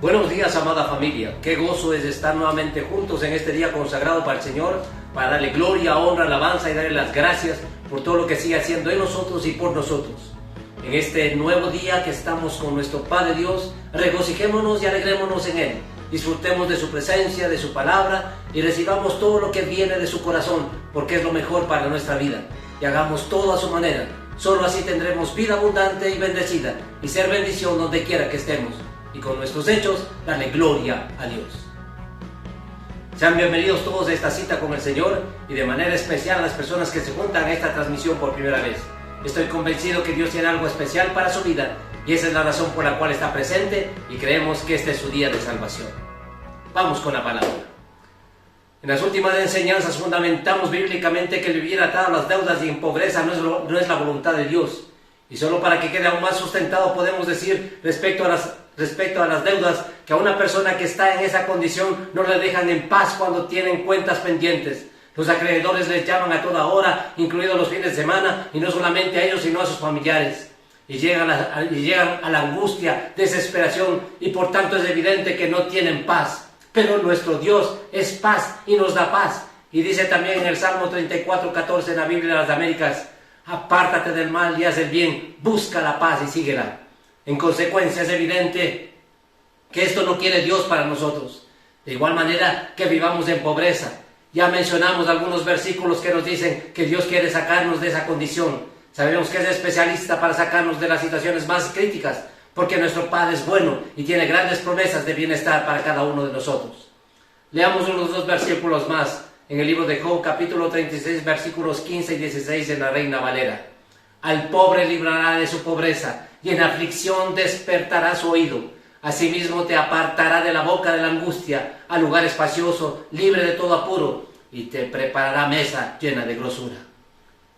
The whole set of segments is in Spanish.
Buenos días, amada familia. Qué gozo es estar nuevamente juntos en este día consagrado para el Señor, para darle gloria, honra, alabanza y darle las gracias por todo lo que sigue haciendo en nosotros y por nosotros. En este nuevo día que estamos con nuestro Padre Dios, regocijémonos y alegrémonos en Él. Disfrutemos de su presencia, de su palabra y recibamos todo lo que viene de su corazón, porque es lo mejor para nuestra vida. Y hagamos todo a su manera. Solo así tendremos vida abundante y bendecida y ser bendición donde quiera que estemos. Y con nuestros hechos, darle gloria a Dios. Sean bienvenidos todos a esta cita con el Señor y de manera especial a las personas que se juntan a esta transmisión por primera vez. Estoy convencido que Dios tiene algo especial para su vida y esa es la razón por la cual está presente y creemos que este es su día de salvación. Vamos con la palabra. En las últimas enseñanzas fundamentamos bíblicamente que el vivir atado a las deudas y en pobreza no es la voluntad de Dios. Y solo para que quede aún más sustentado podemos decir respecto a las deudas que a una persona que está en esa condición no le dejan en paz cuando tienen cuentas pendientes. Los acreedores les llaman a toda hora, incluidos los fines de semana, y no solamente a ellos sino a sus familiares. Y llegan a la angustia, desesperación, y por tanto es evidente que no tienen paz. Pero nuestro Dios es paz y nos da paz. Y dice también en el Salmo 34:14 en la Biblia de las Américas: apártate del mal y haz el bien, busca la paz y síguela. En consecuencia es evidente que esto no quiere Dios para nosotros. De igual manera que vivamos en pobreza. Ya mencionamos algunos versículos que nos dicen que Dios quiere sacarnos de esa condición. Sabemos que es especialista para sacarnos de las situaciones más críticas, porque nuestro Padre es bueno y tiene grandes promesas de bienestar para cada uno de nosotros. Leamos unos dos versículos más en el libro de Job, capítulo 36, versículos 15 y 16 en la Reina Valera. Al pobre librará de su pobreza y en aflicción despertará su oído. Asimismo te apartará de la boca de la angustia a lugar espacioso, libre de todo apuro, y te preparará mesa llena de grosura.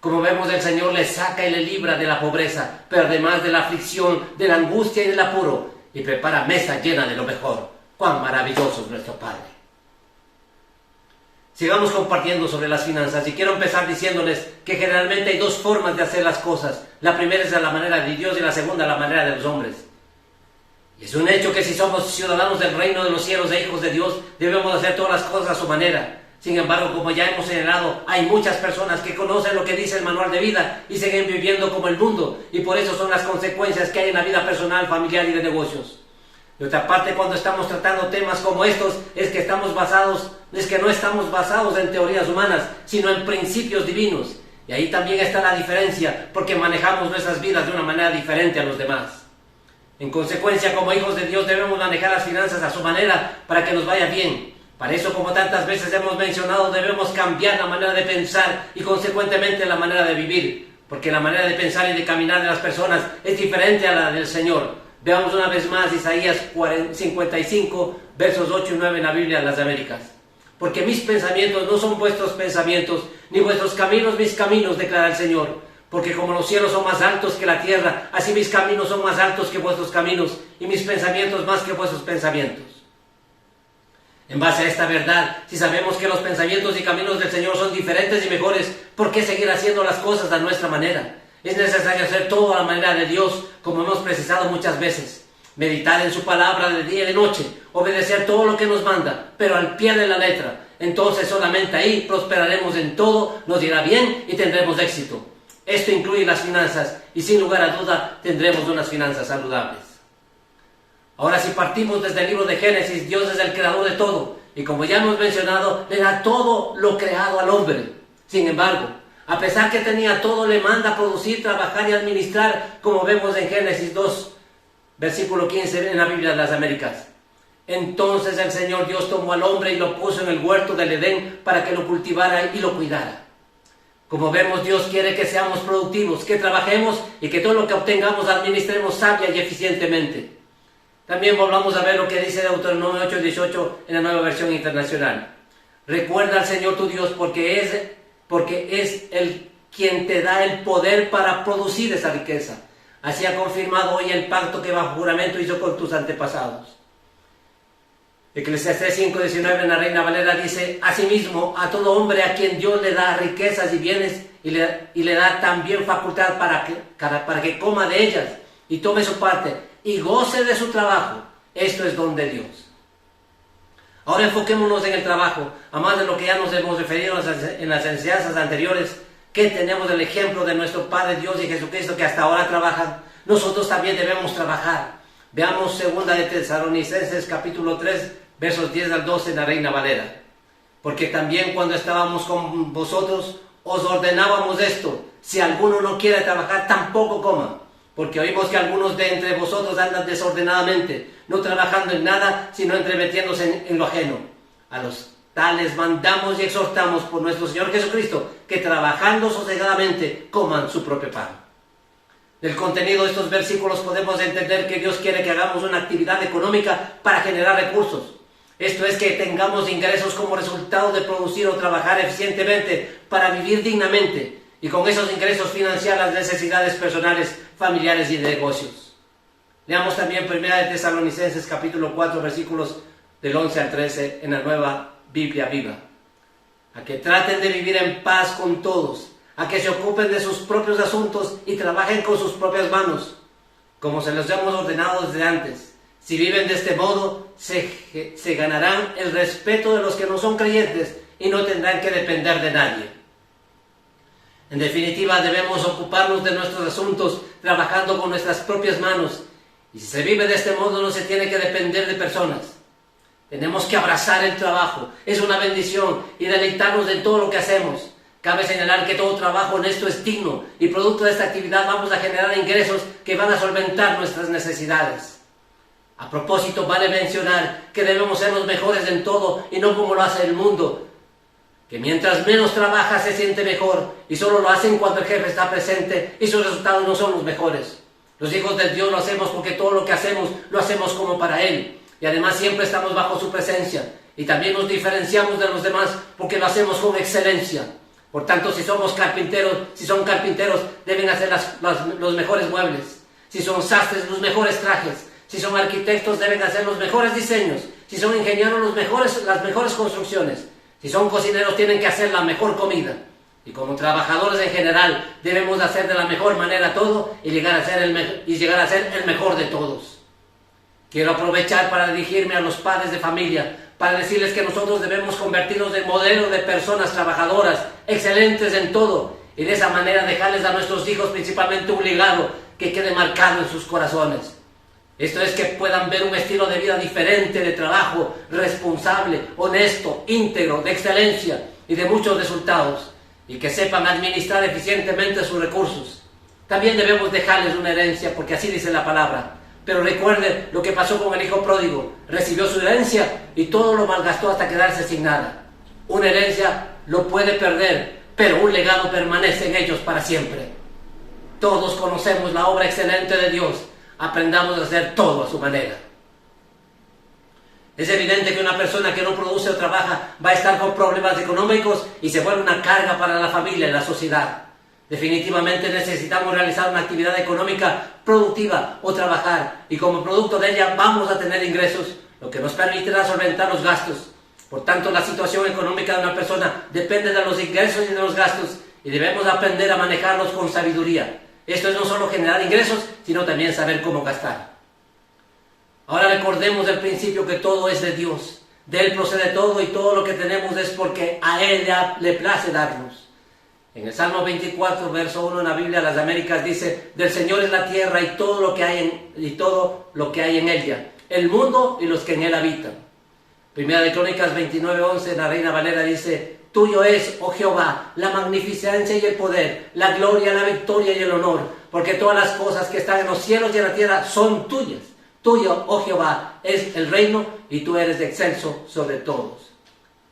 Como vemos, el Señor le saca y le libra de la pobreza, pero además de la aflicción, de la angustia y del apuro, y prepara mesa llena de lo mejor. ¡Cuán maravilloso es nuestro Padre! Sigamos compartiendo sobre las finanzas y quiero empezar diciéndoles que generalmente hay dos formas de hacer las cosas. La primera es a la manera de Dios y la segunda a la manera de los hombres. Y es un hecho que si somos ciudadanos del reino de los cielos e hijos de Dios, debemos hacer todas las cosas a su manera. Sin embargo, como ya hemos señalado, hay muchas personas que conocen lo que dice el manual de vida y siguen viviendo como el mundo, y por eso son las consecuencias que hay en la vida personal, familiar y de negocios. De otra parte, cuando estamos tratando temas como estos, es que no estamos basados en teorías humanas, sino en principios divinos. Y ahí también está la diferencia, porque manejamos nuestras vidas de una manera diferente a los demás. En consecuencia, como hijos de Dios, debemos manejar las finanzas a su manera para que nos vaya bien. Para eso, como tantas veces hemos mencionado, debemos cambiar la manera de pensar y consecuentemente la manera de vivir, porque la manera de pensar y de caminar de las personas es diferente a la del Señor. Veamos una vez más Isaías 55, versos 8 y 9 en la Biblia de las Américas. Porque mis pensamientos no son vuestros pensamientos, ni vuestros caminos mis caminos, declara el Señor. Porque como los cielos son más altos que la tierra, así mis caminos son más altos que vuestros caminos, y mis pensamientos más que vuestros pensamientos. En base a esta verdad, si sabemos que los pensamientos y caminos del Señor son diferentes y mejores, ¿por qué seguir haciendo las cosas a nuestra manera? Es necesario hacer todo a la manera de Dios, como hemos precisado muchas veces. Meditar en su palabra de día y de noche, obedecer todo lo que nos manda, pero al pie de la letra. Entonces solamente ahí prosperaremos en todo, nos irá bien y tendremos éxito. Esto incluye las finanzas y sin lugar a duda tendremos unas finanzas saludables. Ahora, si partimos desde el libro de Génesis, Dios es el creador de todo y como ya hemos mencionado, le da todo lo creado al hombre. Sin embargo, a pesar que tenía todo, le manda a producir, trabajar y administrar, como vemos en Génesis 2, versículo 15 en la Biblia de las Américas. Entonces el Señor Dios tomó al hombre y lo puso en el huerto del Edén para que lo cultivara y lo cuidara. Como vemos, Dios quiere que seamos productivos, que trabajemos y que todo lo que obtengamos administremos sabia y eficientemente. También volvamos a ver lo que dice Deuteronomio 8:18 en la Nueva Versión Internacional. Recuerda al Señor tu Dios porque es el quien te da el poder para producir esa riqueza. Así ha confirmado hoy el pacto que bajo juramento hizo con tus antepasados. Eclesiastés 5:19 en la Reina Valera dice: asimismo, a todo hombre a quien Dios le da riquezas y bienes y le da también facultad para que coma de ellas y tome su parte y goce de su trabajo, Esto es don de Dios. Ahora enfoquémonos en el trabajo. Además de lo que ya nos hemos referido en las enseñanzas anteriores, que tenemos el ejemplo de nuestro Padre Dios y Jesucristo que hasta ahora trabajan, nosotros también debemos trabajar. Veamos 2 de Tesalonicenses capítulo 3, versos 10 al 12 en la Reina Valera. Porque también cuando estábamos con vosotros, os ordenábamos esto: si alguno no quiere trabajar, tampoco coma. Porque oímos que algunos de entre vosotros andan desordenadamente, no trabajando en nada, sino entremetiéndose en lo ajeno. A los tales mandamos y exhortamos por nuestro Señor Jesucristo, que trabajando sosegadamente coman su propio pan. Del contenido de estos versículos podemos entender que Dios quiere que hagamos una actividad económica para generar recursos. Esto es, que tengamos ingresos como resultado de producir o trabajar eficientemente para vivir dignamente, y con esos ingresos financiar las necesidades personales, familiares y de negocios. Leamos también 1 de Tesalonicenses capítulo 4, versículos del 11 al 13 en la Nueva Biblia Viva. A que traten de vivir en paz con todos, a que se ocupen de sus propios asuntos y trabajen con sus propias manos, como se los hemos ordenado desde antes. Si viven de este modo, se ganarán el respeto de los que no son creyentes y no tendrán que depender de nadie. En definitiva, debemos ocuparnos de nuestros asuntos trabajando con nuestras propias manos. Y si se vive de este modo, no se tiene que depender de personas. Tenemos que abrazar el trabajo. Es una bendición y deleitarnos en todo lo que hacemos. Cabe señalar que todo trabajo honesto es digno, y producto de esta actividad vamos a generar ingresos que van a solventar nuestras necesidades. A propósito, vale mencionar que debemos ser los mejores en todo y no como lo hace el mundo, que mientras menos trabaja se siente mejor, y solo lo hacen cuando el jefe está presente y sus resultados no son los mejores. Los hijos de Dios lo hacemos porque todo lo que hacemos lo hacemos como para Él, y además siempre estamos bajo su presencia, y también nos diferenciamos de los demás porque lo hacemos con excelencia. Por tanto, si son carpinteros, deben hacer los mejores muebles. Si son sastres, los mejores trajes. Si son arquitectos, deben hacer los mejores diseños. Si son ingenieros, las mejores construcciones. Si son cocineros, tienen que hacer la mejor comida. Y como trabajadores en general, debemos hacer de la mejor manera todo y llegar a ser el mejor de todos. Quiero aprovechar para dirigirme a los padres de familia, para decirles que nosotros debemos convertirnos en modelo de personas trabajadoras, excelentes en todo, y de esa manera dejarles a nuestros hijos principalmente un legado que quede marcado en sus corazones. Esto es, que puedan ver un estilo de vida diferente, de trabajo responsable, honesto, íntegro, de excelencia y de muchos resultados, y que sepan administrar eficientemente sus recursos. También debemos dejarles una herencia, porque así dice la palabra. Pero recuerden lo que pasó con el hijo pródigo. Recibió su herencia y todo lo malgastó hasta quedarse sin nada. Una herencia lo puede perder, pero un legado permanece en ellos para siempre. Todos conocemos la obra excelente de Dios. Aprendamos a hacer todo a su manera. Es evidente que una persona que no produce o trabaja va a estar con problemas económicos y se vuelve una carga para la familia y la sociedad. Definitivamente necesitamos realizar una actividad económica productiva o trabajar, y como producto de ella vamos a tener ingresos, lo que nos permitirá solventar los gastos. Por tanto, la situación económica de una persona depende de los ingresos y de los gastos, y debemos aprender a manejarlos con sabiduría. Esto es no solo generar ingresos, sino también saber cómo gastar. Ahora recordemos del principio que todo es de Dios. De Él procede todo, y todo lo que tenemos es porque a Él le place darnos. En el Salmo 24, verso 1 en la Biblia de las Américas dice: del Señor es la tierra y todo lo que hay en ella, el mundo y los que en él habitan. Primera de Crónicas 29:11 en la Reina Valera dice: tuyo es, oh Jehová, la magnificencia y el poder, la gloria, la victoria y el honor, porque todas las cosas que están en los cielos y en la tierra son tuyas. Tuyo, oh Jehová, es el reino, y tú eres de excelso sobre todos.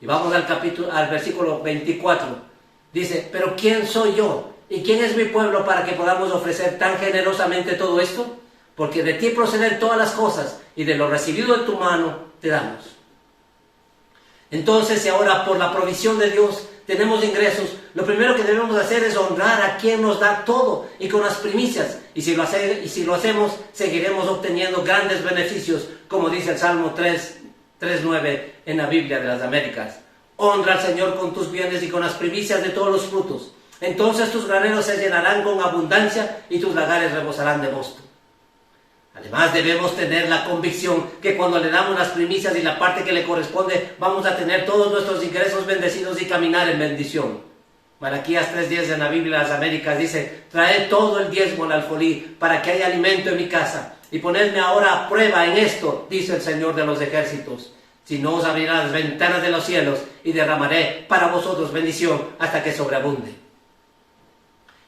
Y vamos al versículo 24. Dice: pero ¿quién soy yo? ¿Y quién es mi pueblo para que podamos ofrecer tan generosamente todo esto? Porque de ti proceden todas las cosas, y de lo recibido de tu mano te damos. Entonces, si ahora por la provisión de Dios tenemos ingresos, lo primero que debemos hacer es honrar a quien nos da todo y con las primicias. Y si lo hacemos, seguiremos obteniendo grandes beneficios, como dice el Salmo 3:9 en la Biblia de las Américas. Honra al Señor con tus bienes y con las primicias de todos los frutos. Entonces tus graneros se llenarán con abundancia y tus lagares rebosarán de mosto. Además, debemos tener la convicción que cuando le damos las primicias y la parte que le corresponde, vamos a tener todos nuestros ingresos bendecidos y caminar en bendición. Malaquías 3:10 en la Biblia de las Américas dice: traed todo el diezmo al alfolí para que haya alimento en mi casa, y ponedme ahora a prueba en esto, dice el Señor de los ejércitos. Si no, os abriré las ventanas de los cielos y derramaré para vosotros bendición hasta que sobreabunde.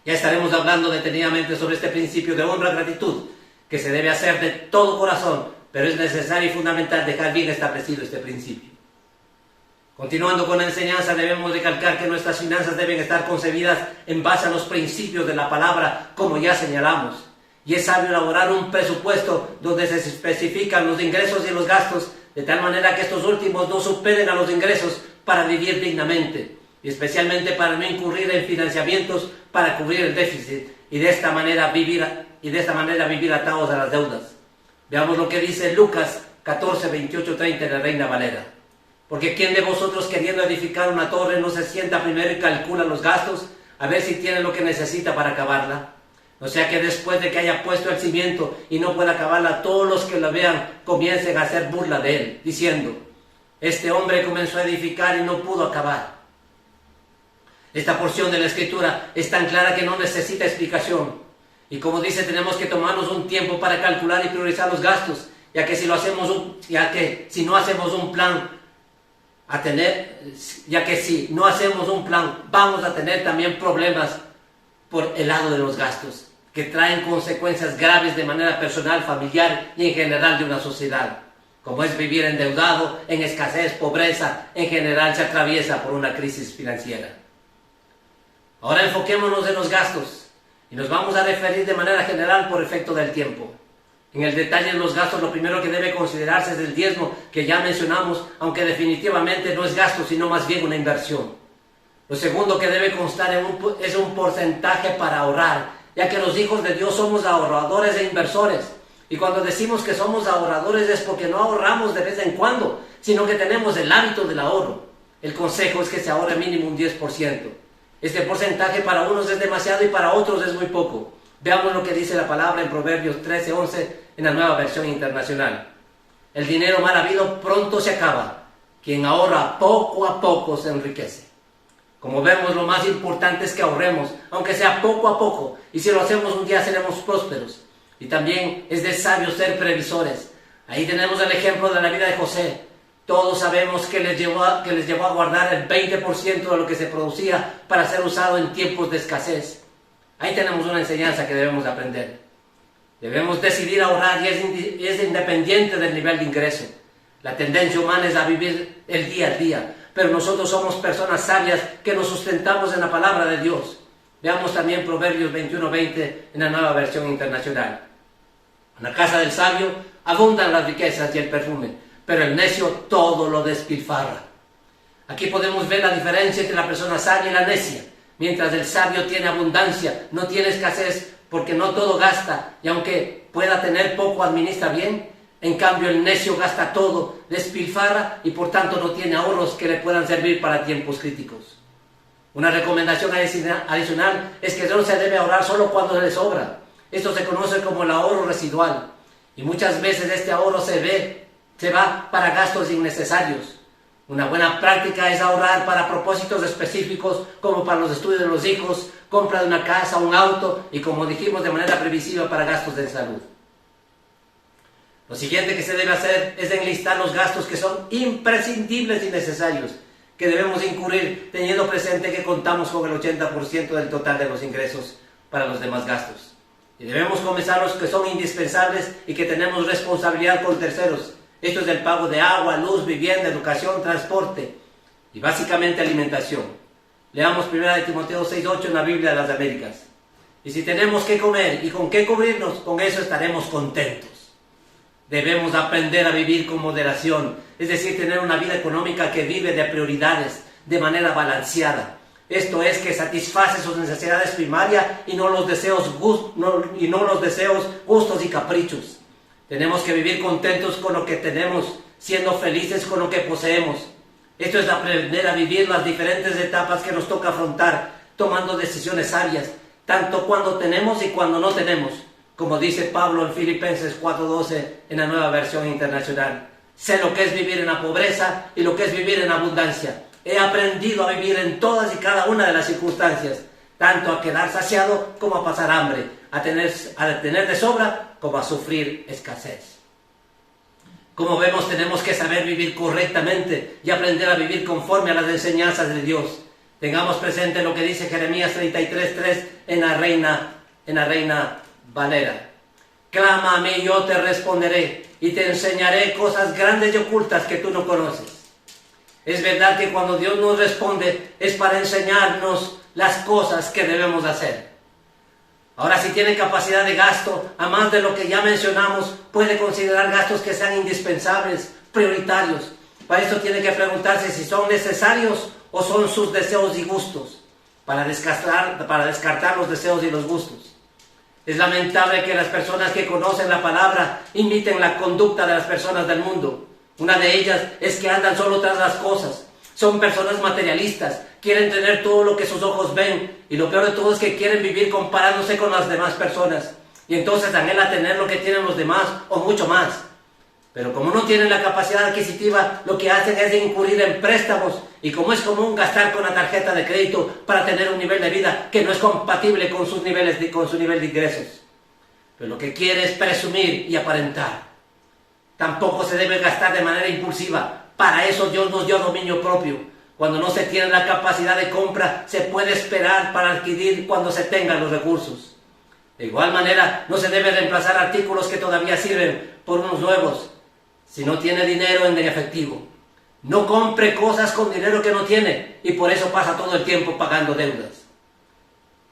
Ya estaremos hablando detenidamente sobre este principio de honra y gratitud, que se debe hacer de todo corazón, pero es necesario y fundamental dejar bien establecido este principio. Continuando con la enseñanza, debemos recalcar que nuestras finanzas deben estar concebidas en base a los principios de la palabra, como ya señalamos. Y es sabio elaborar un presupuesto donde se especifican los ingresos y los gastos, de tal manera que estos últimos no superen a los ingresos para vivir dignamente, y especialmente para no incurrir en financiamientos para cubrir el déficit, y de esta manera vivir atados a las deudas. Veamos lo que dice Lucas 14, 28, 30 de la Reina Valera. Porque ¿quién de vosotros, queriendo edificar una torre, no se sienta primero y calcula los gastos, a ver si tiene lo que necesita para acabarla? O sea que después de que haya puesto el cimiento y no pueda acabarla, todos los que la vean comiencen a hacer burla de él, diciendo: este hombre comenzó a edificar y no pudo acabar. Esta porción de la Escritura es tan clara que no necesita explicación. Y como dice, tenemos que tomarnos un tiempo para calcular y priorizar los gastos, ya que si no hacemos un plan, vamos a tener también problemas por el lado de los gastos, que traen consecuencias graves de manera personal, familiar y en general de una sociedad, como es vivir endeudado, en escasez, pobreza, en general se atraviesa por una crisis financiera. Ahora enfoquémonos en los gastos y nos vamos a referir de manera general por efecto del tiempo. En el detalle de los gastos, lo primero que debe considerarse es el diezmo, que ya mencionamos, aunque definitivamente no es gasto, sino más bien una inversión. Lo segundo que debe constar es un porcentaje para ahorrar, ya que los hijos de Dios somos ahorradores e inversores. Y cuando decimos que somos ahorradores es porque no ahorramos de vez en cuando, sino que tenemos el hábito del ahorro. El consejo es que se ahorre mínimo un 10%. Este porcentaje para unos es demasiado y para otros es muy poco. Veamos lo que dice la palabra en Proverbios 13:11 en la Nueva Versión Internacional. El dinero mal habido pronto se acaba. Quien ahorra poco a poco se enriquece. Como vemos, lo más importante es que ahorremos, aunque sea poco a poco, y si lo hacemos un día seremos prósperos. Y también es de sabios ser previsores. Ahí tenemos el ejemplo de la vida de José. Todos sabemos que les llevó a guardar el 20% de lo que se producía para ser usado en tiempos de escasez. Ahí tenemos una enseñanza que debemos aprender. Debemos decidir ahorrar y es independiente del nivel de ingreso. La tendencia humana es a vivir el día a día, pero nosotros somos personas sabias que nos sustentamos en la palabra de Dios. Veamos también Proverbios 21:20 en la Nueva Versión Internacional. En la casa del sabio abundan las riquezas y el perfume, pero el necio todo lo despilfarra. Aquí podemos ver la diferencia entre la persona sabia y la necia. Mientras el sabio tiene abundancia, no tiene escasez, porque no todo gasta, y aunque pueda tener poco, administra bien. En cambio, el necio gasta todo, despilfarra, y por tanto no tiene ahorros que le puedan servir para tiempos críticos. Una recomendación adicional es que no se debe ahorrar solo cuando le sobra. Esto se conoce como el ahorro residual, y muchas veces este ahorro se va para gastos innecesarios. Una buena práctica es ahorrar para propósitos específicos, como para los estudios de los hijos, compra de una casa, un auto, y como dijimos, de manera previsiva para gastos de salud. Lo siguiente que se debe hacer es enlistar los gastos que son imprescindibles y necesarios, que debemos incurrir teniendo presente que contamos con el 80% del total de los ingresos para los demás gastos. Y debemos comenzar los que son indispensables y que tenemos responsabilidad con terceros. Esto es el pago de agua, luz, vivienda, educación, transporte y básicamente alimentación. Leamos 1 Timoteo 6:8 en la Biblia de las Américas. Y si tenemos que comer y con qué cubrirnos, con eso estaremos contentos. Debemos aprender a vivir con moderación, es decir, tener una vida económica que vive de prioridades, de manera balanceada. Esto es, que satisface sus necesidades primarias y no los deseos, gustos y caprichos. Tenemos que vivir contentos con lo que tenemos, siendo felices con lo que poseemos. Esto es aprender a vivir las diferentes etapas que nos toca afrontar, tomando decisiones sabias, tanto cuando tenemos y cuando no tenemos, como dice Pablo en Filipenses 4:12 en la Nueva Versión Internacional. Sé lo que es vivir en la pobreza y lo que es vivir en abundancia. He aprendido a vivir en todas y cada una de las circunstancias, tanto a quedar saciado como a pasar hambre, a tener de sobra como a sufrir escasez. Como vemos, tenemos que saber vivir correctamente y aprender a vivir conforme a las enseñanzas de Dios. Tengamos presente lo que dice Jeremías 33:3 en la Reina Valera. Clama a mí y yo te responderé y te enseñaré cosas grandes y ocultas que tú no conoces. Es verdad que cuando Dios nos responde es para enseñarnos las cosas que debemos hacer. Ahora, si tiene capacidad de gasto, a más de lo que ya mencionamos, puede considerar gastos que sean indispensables, prioritarios. Para esto tiene que preguntarse si son necesarios o son sus deseos y gustos, para descartar los deseos y los gustos. Es lamentable que las personas que conocen la palabra imiten la conducta de las personas del mundo. Una de ellas es que andan solo tras las cosas. Son personas materialistas, quieren tener todo lo que sus ojos ven, y lo peor de todo es que quieren vivir comparándose con las demás personas, y entonces anhelan tener lo que tienen los demás o mucho más. Pero como no tienen la capacidad adquisitiva, lo que hacen es incurrir en préstamos, y como es común gastar con la tarjeta de crédito para tener un nivel de vida que no es compatible con su nivel de ingresos. Pero lo que quiere es presumir y aparentar. Tampoco se debe gastar de manera impulsiva. Para eso Dios nos dio dominio propio. Cuando no se tiene la capacidad de compra, se puede esperar para adquirir cuando se tengan los recursos. De igual manera, no se debe reemplazar artículos que todavía sirven por unos nuevos, si no tiene dinero en efectivo. No compre cosas con dinero que no tiene, y por eso pasa todo el tiempo pagando deudas.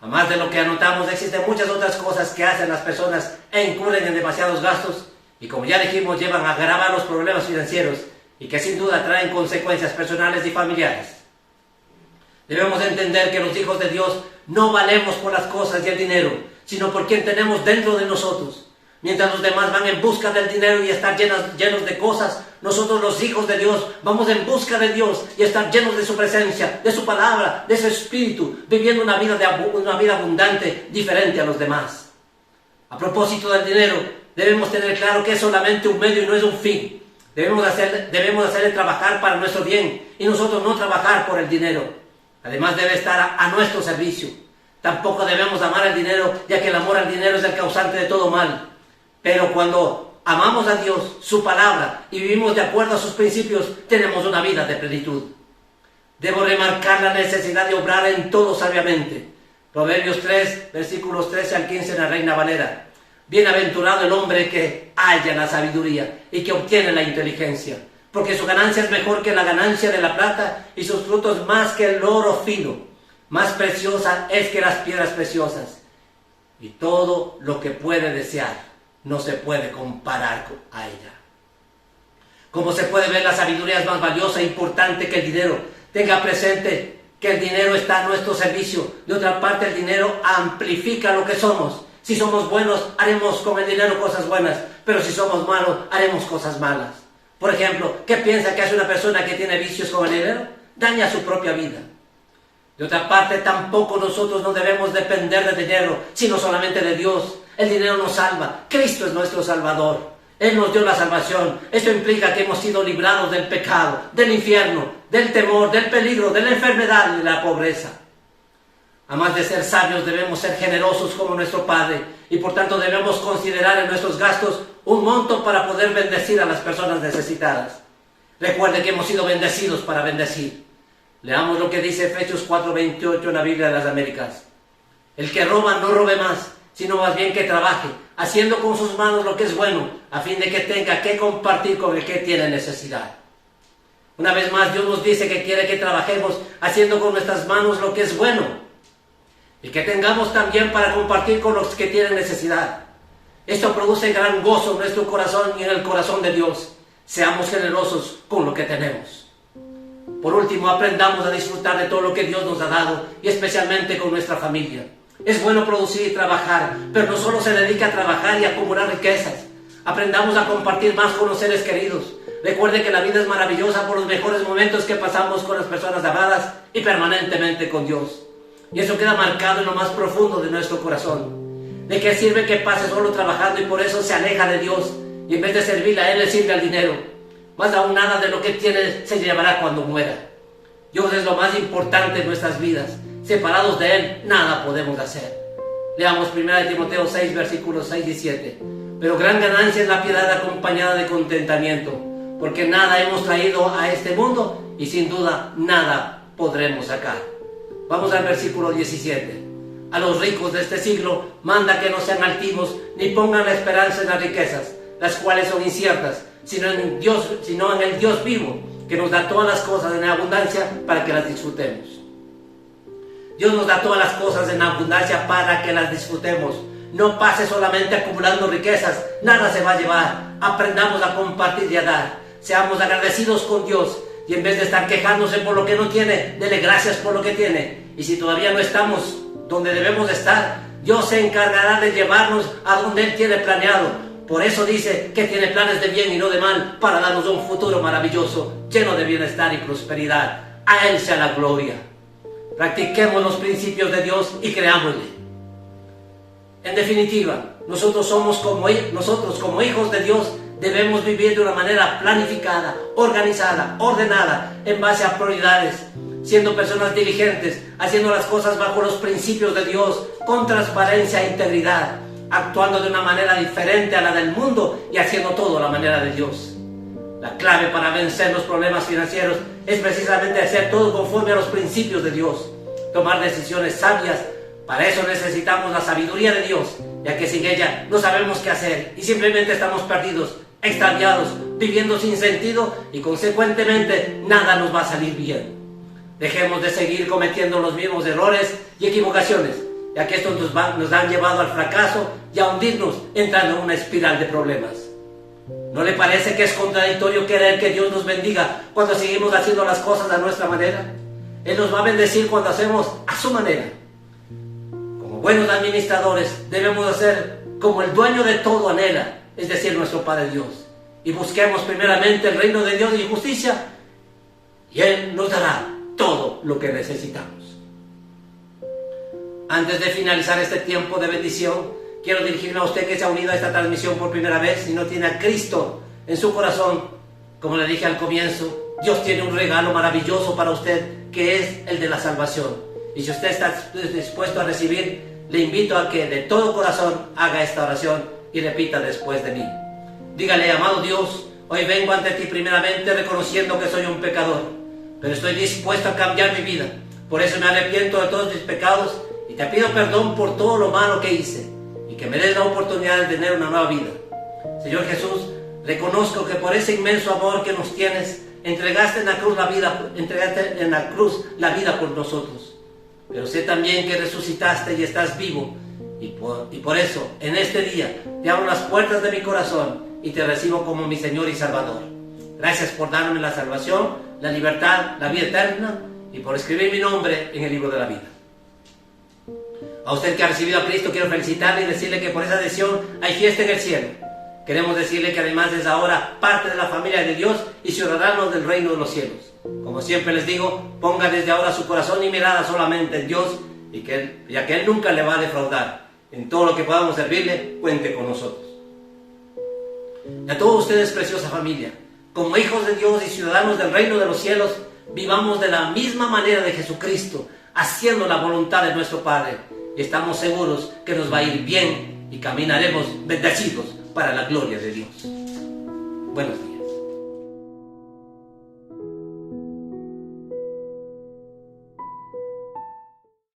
Además de lo que anotamos, existen muchas otras cosas que hacen las personas e incurren en demasiados gastos, y como ya dijimos, llevan a agravar los problemas financieros, y que sin duda traen consecuencias personales y familiares. Debemos entender que los hijos de Dios no valemos por las cosas y el dinero, sino por quien tenemos dentro de nosotros. Mientras los demás van en busca del dinero y están llenos de cosas, nosotros los hijos de Dios vamos en busca de Dios y estar llenos de su presencia, de su palabra, de su espíritu, viviendo una vida abundante, diferente a los demás. A propósito del dinero, debemos tener claro que es solamente un medio y no es un fin. Debemos hacerle trabajar para nuestro bien y nosotros no trabajar por el dinero. Además debe estar a nuestro servicio. Tampoco debemos amar el dinero, ya que el amor al dinero es el causante de todo mal. Pero cuando amamos a Dios, su palabra, y vivimos de acuerdo a sus principios, tenemos una vida de plenitud. Debo remarcar la necesidad de obrar en todo sabiamente. Proverbios 3, versículos 13 al 15 en la Reina Valera. Bienaventurado el hombre que halla la sabiduría y que obtiene la inteligencia, porque su ganancia es mejor que la ganancia de la plata y sus frutos más que el oro fino. Más preciosa es que las piedras preciosas, y todo lo que puede desear no se puede comparar a ella. Como se puede ver, la sabiduría es más valiosa e importante que el dinero. Tenga presente que el dinero está a nuestro servicio. De otra parte, el dinero amplifica lo que somos. Si somos buenos, haremos con el dinero cosas buenas, pero si somos malos, haremos cosas malas. Por ejemplo, ¿qué piensa que hace una persona que tiene vicios con el dinero? Daña su propia vida. De otra parte, tampoco nosotros no debemos depender del dinero, sino solamente de Dios. El dinero nos salva. Cristo es nuestro Salvador. Él nos dio la salvación. Esto implica que hemos sido librados del pecado, del infierno, del temor, del peligro, de la enfermedad y de la pobreza. Además de ser sabios, debemos ser generosos como nuestro Padre, y por tanto debemos considerar en nuestros gastos un monto para poder bendecir a las personas necesitadas. Recuerde que hemos sido bendecidos para bendecir. Leamos lo que dice Efesios 4:28 en la Biblia de las Américas. El que roba no robe más, sino más bien que trabaje, haciendo con sus manos lo que es bueno, a fin de que tenga que compartir con el que tiene necesidad. Una vez más, Dios nos dice que quiere que trabajemos haciendo con nuestras manos lo que es bueno, y que tengamos también para compartir con los que tienen necesidad. Esto produce gran gozo en nuestro corazón y en el corazón de Dios. Seamos generosos con lo que tenemos. Por último, aprendamos a disfrutar de todo lo que Dios nos ha dado, y especialmente con nuestra familia. Es bueno producir y trabajar, pero no solo se dedica a trabajar y a acumular riquezas. Aprendamos a compartir más con los seres queridos. Recuerde que la vida es maravillosa por los mejores momentos que pasamos con las personas amadas y permanentemente con Dios. Y eso queda marcado en lo más profundo de nuestro corazón. ¿De qué sirve que pase solo trabajando y por eso se aleja de Dios? Y en vez de servirle a Él, le sirve al dinero. Más aún, nada de lo que tiene se llevará cuando muera. Dios es lo más importante en nuestras vidas. Separados de Él, nada podemos hacer. Leamos 1 Timoteo 6, versículos 6 y 7. Pero gran ganancia es la piedad acompañada de contentamiento, porque nada hemos traído a este mundo y sin duda nada podremos sacar. Vamos al versículo 17. A los ricos de este siglo manda que no sean altivos ni pongan la esperanza en las riquezas, las cuales son inciertas, sino en el Dios vivo, que nos da todas las cosas en abundancia para que las disfrutemos. Dios nos da todas las cosas en abundancia para que las disfrutemos. No pase solamente acumulando riquezas, nada se va a llevar. Aprendamos a compartir y a dar. Seamos agradecidos con Dios y en vez de estar quejándose por lo que no tiene, dele gracias por lo que tiene. Y si todavía no estamos donde debemos estar, Dios se encargará de llevarnos a donde Él tiene planeado. Por eso dice que tiene planes de bien y no de mal, para darnos un futuro maravilloso, lleno de bienestar y prosperidad. A Él sea la gloria. Practiquemos los principios de Dios y creámosle. En definitiva, nosotros como hijos de Dios debemos vivir de una manera planificada, organizada, ordenada, en base a prioridades, siendo personas diligentes, haciendo las cosas bajo los principios de Dios, con transparencia e integridad, actuando de una manera diferente a la del mundo y haciendo todo a la manera de Dios. La clave para vencer los problemas financieros es precisamente hacer todo conforme a los principios de Dios, tomar decisiones sabias. Para eso necesitamos la sabiduría de Dios, ya que sin ella no sabemos qué hacer y simplemente estamos perdidos, extraviados, viviendo sin sentido y consecuentemente nada nos va a salir bien. Dejemos de seguir cometiendo los mismos errores y equivocaciones, ya que estos nos han llevado al fracaso y a hundirnos entrando en una espiral de problemas. ¿No le parece que es contradictorio querer que Dios nos bendiga cuando seguimos haciendo las cosas a nuestra manera? Él nos va a bendecir cuando hacemos a su manera. Como buenos administradores debemos hacer como el dueño de todo anhela, es decir, nuestro Padre Dios. Y busquemos primeramente el reino de Dios y justicia, y Él nos dará todo lo que necesitamos. Antes de finalizar este tiempo de bendición, quiero dirigirme a usted que se ha unido a esta transmisión por primera vez y no tiene a Cristo en su corazón. Como le dije al comienzo, Dios tiene un regalo maravilloso para usted, que es el de la salvación. Y si usted está dispuesto a recibir, le invito a que de todo corazón haga esta oración y repita después de mí. Dígale: amado Dios, hoy vengo ante ti primeramente reconociendo que soy un pecador, pero estoy dispuesto a cambiar mi vida. Por eso me arrepiento de todos mis pecados y te pido perdón por todo lo malo que hice, y que me des la oportunidad de tener una nueva vida. Señor Jesús, reconozco que por ese inmenso amor que nos tienes, entregaste en la cruz la vida por nosotros. Pero sé también que resucitaste y estás vivo, y por eso en este día te abro las puertas de mi corazón y te recibo como mi Señor y Salvador. Gracias por darme la salvación, la libertad, la vida eterna, y por escribir mi nombre en el libro de la vida. A usted que ha recibido a Cristo, quiero felicitarle y decirle que por esa decisión hay fiesta en el cielo. Queremos decirle que además es ahora parte de la familia de Dios y ciudadanos del reino de los cielos. Como siempre les digo, ponga desde ahora su corazón y mirada solamente en Dios, ya que Él nunca le va a defraudar. En todo lo que podamos servirle, cuente con nosotros. Y a todos ustedes, preciosa familia, como hijos de Dios y ciudadanos del reino de los cielos, vivamos de la misma manera de Jesucristo, haciendo la voluntad de nuestro Padre. Y estamos seguros que nos va a ir bien y caminaremos bendecidos para la gloria de Dios. Buenos días.